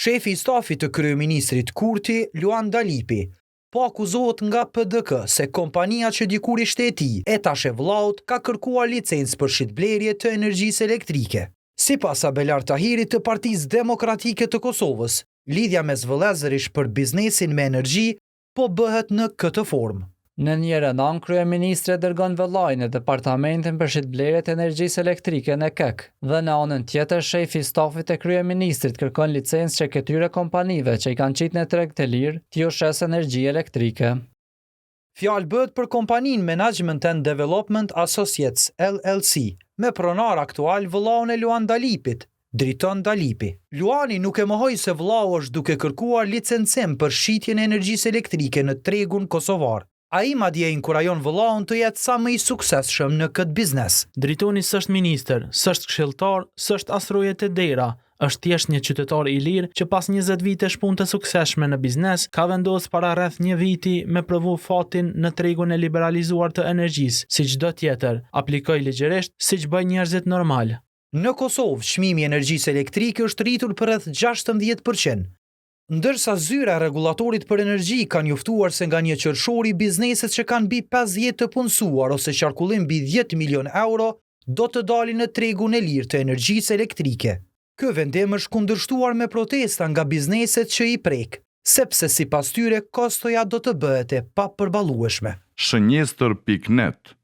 Shefi i stafit të kryeministrit Kurti, Luan Dalipi, po akuzohet nga PDK se kompania që dikur ishte e tij, Etash e vllaut, ka kërkuar licencë për shitblerje të energjisë elektrike. Sipas Abelar Tahirit të Partisë Demokratike të Kosovës, lidhja mes vëllezërish për biznesin me energji po bëhet në këtë formë. Në një rëndan, kryeministri dërgon vëllai në departamentin për shitblerjet e energjisë elektrike në KEK, dhe në anën tjetër shefi i stafit të kryeministrit kërkon licencë që këtyre kompanive që i kanë qitë në treg të lirë t'ju shes energji elektrike. Fjalë bëhet për kompaninë Management and Development Associates LLC, me pronar aktual vëllaun e Luan Dalipit, Driton Dalipi. Luani nuk e mohoi se vllau është duke kërkuar licencim për shitjen e energjisë elektrike në tregun kosovar. Ai madje inkurajon vëllaun të jetë sa më i suksesshëm në këtë biznes. Dritoni s'është ministër, s'është këshilltar, s'është as roje te dera, është thjesht një qytetar i lirë që pas 20 vitesh punë të suksesshme në biznes, ka vendosur para rreth një viti me provu fatin në tregun e liberalizuar të energjisë, si çdo tjetër, aplikoj ligjërisht siç bëjnë njerëzit normal. Në Kosovë, çmimi i energjisë elektrike është rritur për rreth 16%. Ndërsa zyra e rregullatorit për energji ka njoftuar se nga një qershori bizneset që kanë mbi 50 të punësuar ose qarkullim mbi 10 milion euro do të dalin në tregun e lirë të energjisë elektrike. Ky vendim është kundërshtuar me protesta nga bizneset që i prek, sepse sipas tyre kostoja do të bëhet e papërballueshme. Shënjestër.net